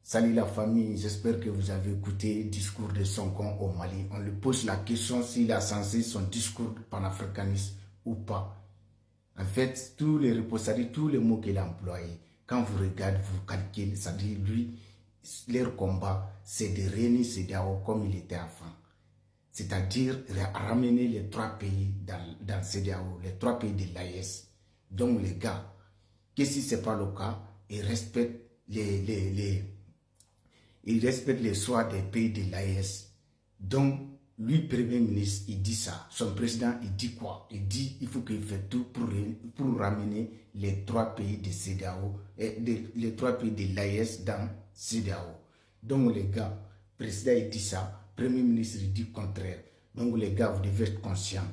Salut la famille, j'espère que vous avez écouté le discours de Sonko au Mali. On lui pose la question s'il a censé son discours panafricaniste ou pas. En fait, tous les reposades, tous les mots qu'il a employés, quand vous regardez, vous calculez, ça dit lui, leur combat, c'est de réunir CEDEAO comme il était avant. C'est-à-dire ramener les trois pays dans CEDEAO, les trois pays de l'AES. Donc les gars, que si ce n'est pas le cas, ils respectent les choix des pays de l'AES. Donc, lui, Premier ministre, il dit ça. Son président, il dit quoi? Il dit il faut qu'il fasse tout pour ramener les trois pays de CEDEAO, les trois pays de l'AES dans CEDEAO. Donc, les gars, le président, il dit ça. Premier ministre, il dit le contraire. Donc, les gars, vous devez être conscients.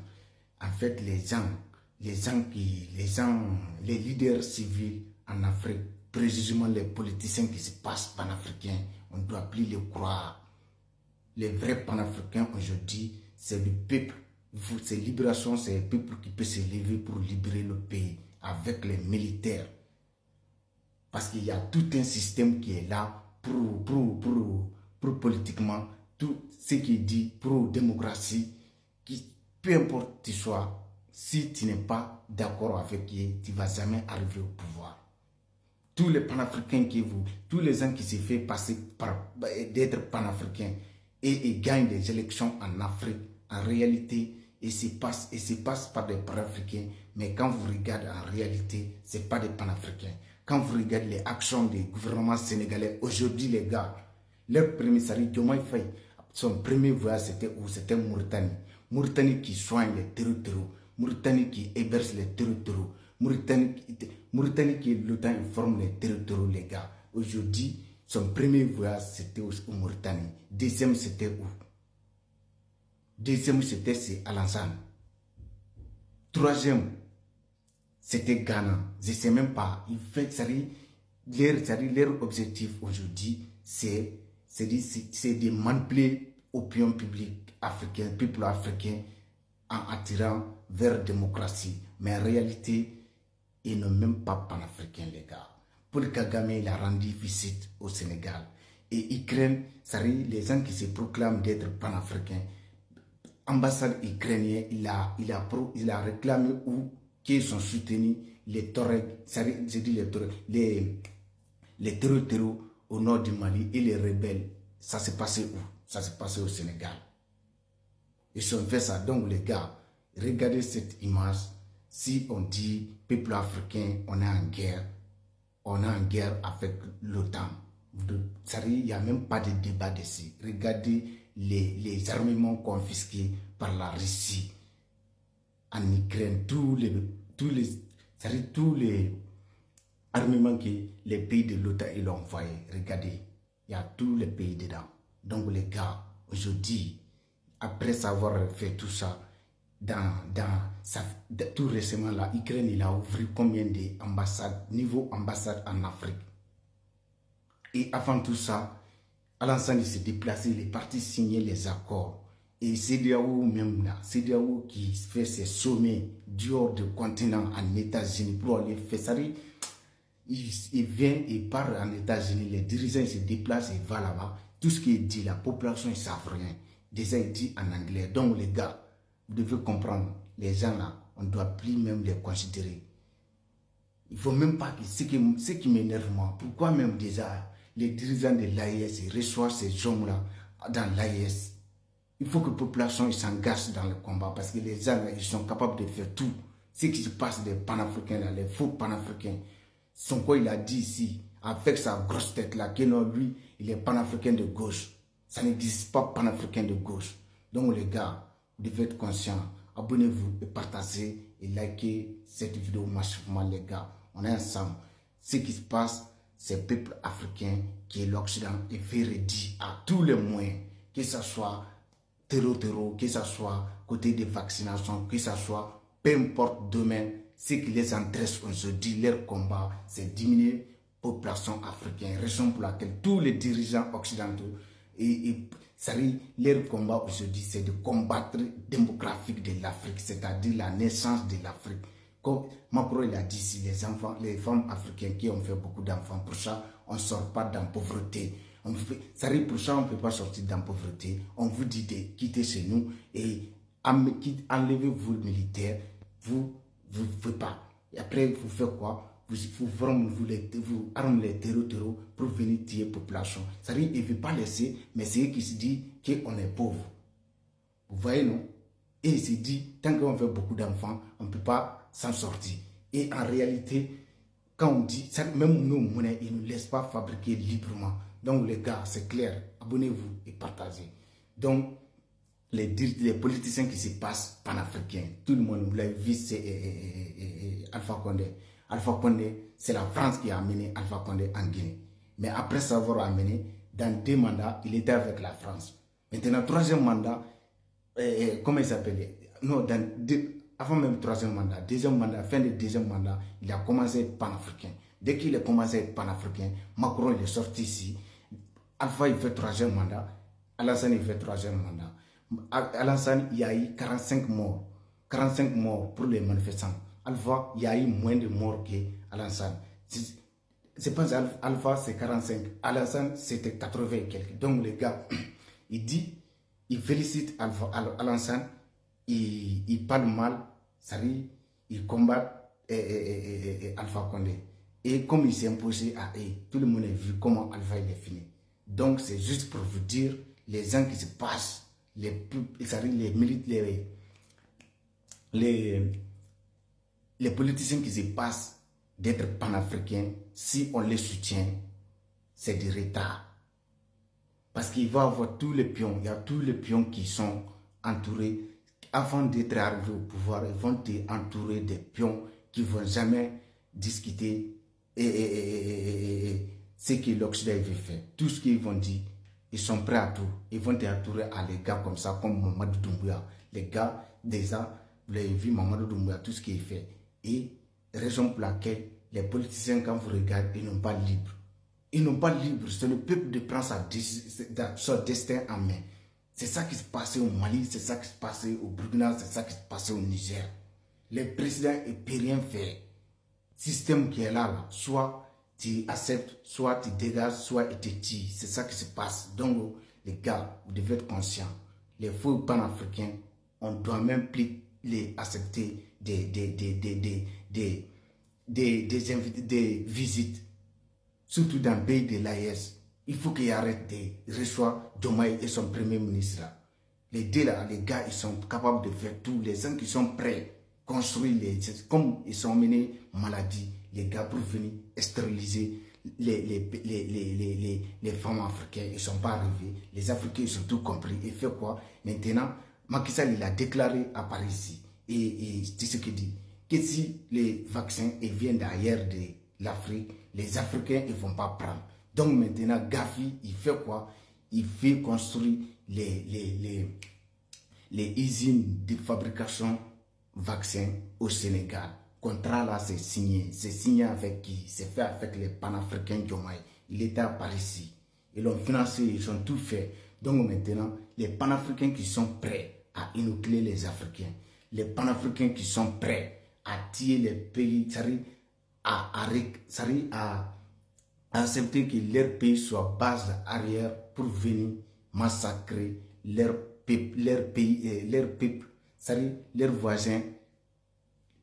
En fait, les leaders civils en Afrique, précisément les politiciens qui se passent panafricains, on ne doit plus les croire. Les vrais panafricains aujourd'hui, c'est le peuple. C'est libération, c'est le peuple qui peut se lever pour libérer le pays avec les militaires. Parce qu'il y a tout un système qui est là pour politiquement, tout ce qui est dit pour démocratie, peu importe tu sois, si tu n'es pas d'accord avec eux, tu ne vas jamais arriver au pouvoir. Tous les panafricains tous les gens qui se font passer d'être panafricains et ils gagnent des élections en Afrique, en réalité, ils se passent par des panafricains, mais quand vous regardez en réalité, ce n'est pas des panafricains. Quand vous regardez les actions des gouvernements sénégalais, aujourd'hui les gars, leur premier salaire, Diomaye Faye, son premier voyage c'était où? C'était Mauritanie. Mauritanie qui soigne les territoires, Mauritanie qui héberge les territoires, Mauritanie qui l'OTAN informe les territoires, les gars. Aujourd'hui, son premier voyage c'était au Mauritanie. Deuxième c'était où? Deuxième c'était à Alassane. Troisième c'était Ghana. Je ne sais même pas. Leur objectif aujourd'hui c'est de manipuler l'opinion publique africaine, peuple africain, en attirant vers la démocratie. Mais en réalité, ils n'ont même pas panafricain, les gars. Paul Kagame, il a rendu visite au Sénégal. Et Ukraine, les gens qui se proclament d'être panafricains, ambassade ukrainienne, il a réclamé où qu'ils ont soutenu les terroristes au nord du Mali et les rebelles. Ça s'est passé où? Ça s'est passé au Sénégal. Ils ont fait ça. Donc les gars, regardez cette image. Si on dit peuple africain, on est en guerre avec l'OTAN. Il n'y a même pas de débat dessus. Regardez les armements confisqués par la Russie en Ukraine, tous les armements que les pays de l'OTAN ont envoyés. Regardez, il y a tous les pays dedans. Donc les gars, aujourd'hui, après avoir fait tout ça, tout récemment, l'Ukraine il a ouvert combien d'ambassades, niveau ambassade en Afrique. Et avant tout ça, Alassane s'est déplacé, il est parti signer les accords. Et CEDEAO même là, CEDEAO qui fait ses sommets dehors du continent en États-Unis pour aller faire ça. Il vient, il part en États-Unis, les dirigeants se déplacent et vont là-bas. Tout ce qui est dit, la population ne savent rien. Déjà, il dit en anglais. Donc les gars, vous devez comprendre, les gens là, on ne doit plus même les considérer. Il ne faut même pas que ce qui m'énerve moi, pourquoi même déjà les dirigeants de l'AES reçoivent ces hommes-là dans l'AES. Il faut que la population s'engage dans le combat parce que les gens là, ils sont capables de faire tout. Ce qui se passe des panafricains là, les faux panafricains. Sonko il a dit ici, avec sa grosse tête là, que non, lui, il est panafricain de gauche. Ça n'existe pas panafricain de gauche. Donc les gars, vous devez être conscients. Abonnez-vous et partagez et likez cette vidéo massivement les gars. On est ensemble. Ce qui se passe, c'est le peuple africain qui est l'Occident et fait redire à tous les moyens, que ce soit terreau, que ce soit côté des vaccinations, que ce soit peu importe domaine, ce qui les intéresse aujourd'hui, leur combat, c'est diminuer la population africaine. Raison pour laquelle tous les dirigeants occidentaux leur combat aujourd'hui, c'est de combattre la démographie de l'Afrique, c'est-à-dire la naissance de l'Afrique. Comme Macron il a dit, si les femmes africaines qui ont fait beaucoup d'enfants, pour ça, on ne sort pas dans la pauvreté. Ça arrive pour ça, on ne peut pas sortir dans la pauvreté. On vous dit de quitter chez nous et enlevez vos militaires. Vous ne pouvez pas. Et après, vous faites quoi? Vous armez les terreaux pour venir tuer la population. Ça arrive, il ne veut pas laisser, mais c'est eux qui se disent qu'on est pauvre. Vous voyez, non? Et il se dit, tant qu'on fait beaucoup d'enfants, on ne peut pas s'en sortir. Et en réalité, quand on dit, même nos monnaies, ils ne nous laissent pas fabriquer librement. Donc les gars, c'est clair, abonnez-vous et partagez. Donc, les politiciens qui se passent panafricains, tout le monde, vous l'avez vu, c'est Alpha Condé. Alpha Condé, c'est la France qui a amené Alpha Condé en Guinée. Mais après savoir amené, dans 2 mandats, il était avec la France. Maintenant, 3e mandat, comment il s'appelait? Non, avant même 3e mandat, 2e mandat, fin de 2e mandat, il a commencé panafricain. Dès qu'il a commencé panafricain, Macron il est sorti ici. Alpha il fait 3e mandat, Alassane il fait 3e mandat. Alassane, il y a eu 45 morts. 45 morts pour les manifestants. Alpha, il y a eu moins de morts qu'Alassane. C'est pas Alpha, c'est 45. Alassane, c'était 80 et quelques. Donc les gars, il dit, il félicite Alassane, il parle mal, ça dit, il combat Alpha Condé. Et comme il s'est imposé à eux, tout le monde a vu comment Alpha il est fini. Donc c'est juste pour vous dire, les gens qui se passent, les politiciens qui se passent d'être panafricains, si on les soutient, c'est du retard. Parce qu'il va y avoir tous les pions, il y a tous les pions qui sont entourés. Avant d'être arrivés au pouvoir, ils vont être entourés des pions qui ne vont jamais discuter ce que l'Occident veut faire. Tout ce qu'ils vont dire, ils sont prêts à tout. Ils vont être entourés à les gars comme ça, comme Mamadou Doumbouya. Les gars, déjà, vous avez vu Mamadou Doumbouya, tout ce qu'il fait. Et raison pour laquelle les politiciens, quand vous regardez, ils n'ont pas libre. Ils n'ont pas libre. C'est le peuple de prendre son destin en main. C'est ça qui se passait au Mali, c'est ça qui se passait au Burkina, c'est ça qui se passait au Niger. Les présidents ne peuvent rien faire. Système qui est là, soit tu acceptes, soit tu dégages, soit tu te tues. C'est ça qui se passe. Donc, les gars, vous devez être conscients. Les faux panafricains, on ne doit même plus les accepter des visites, surtout dans le pays de l'AES. Il faut qu'ils arrêtent de recevoir Diomaye et son premier ministre. Là. Les deux là, les gars, ils sont capables de faire tout. Les gens qui sont prêts, construire comme ils sont menés maladie, les gars pour venir stériliser les femmes africaines, ils ne sont pas arrivés. Les Africains, ils ont tout compris. Et fait quoi? Maintenant, Macky Sall, il a déclaré à Paris ici, et c'est ce qu'il dit, que si les vaccins viennent d'ailleurs de l'Afrique, les Africains ne vont pas prendre. Donc maintenant, Gafi, il fait quoi? Il fait construire les usines de fabrication vaccins au Sénégal. Le contrat là, c'est signé. C'est signé avec qui? C'est fait avec les panafricains Diomaye. Il était à Paris ici. Ils l'ont financé, ils ont tout fait. Donc maintenant, les panafricains qui sont prêts à inoculer les Africains, les panafricains qui sont prêts à tuer les pays, à accepter que leur pays soit base arrière pour venir massacrer leur peuple, leurs voisins,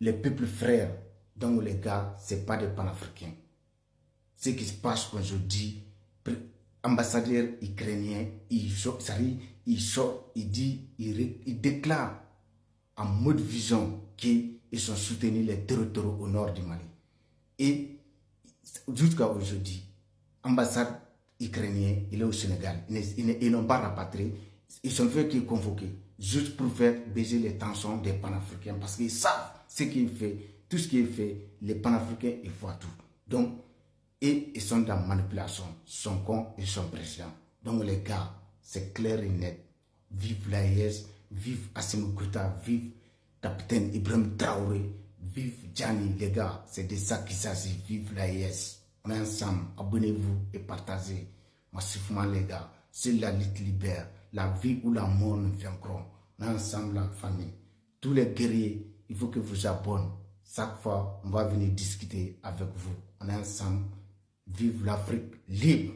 les peuples frères. Donc les gars, ce n'est pas des panafricains. Ce qui se passe aujourd'hui, ambassadeur ukrainien, il déclare en mode vision qu'ils sont soutenus les territoires au nord du Mali. Et jusqu'à aujourd'hui, l'ambassade ukrainienne, il est au Sénégal. Ils n'ont pas rapatrié. Ils sont fait qu'ils convoqués juste pour faire baiser les tensions des panafricains parce qu'ils savent ce qu'il fait. Tout ce qu'il fait, les panafricains, ils voient tout. Donc, et ils sont dans la manipulation. Ils sont cons, ils sont présidents. Donc les gars, c'est clair et net. Vive l'AES, vive Assimi Goïta, vive capitaine Ibrahim Traoré, vive Gianni, les gars. C'est de ça qu'il s'agit. Vive l'AES. On est ensemble. Abonnez-vous et partagez massivement, les gars. C'est la lutte libère. La vie ou la mort nous vaincront. On est ensemble, la famille. Tous les guerriers, il faut que vous abonnez. chaque fois, on va venir discuter avec vous. On est ensemble. Vive l'Afrique libre.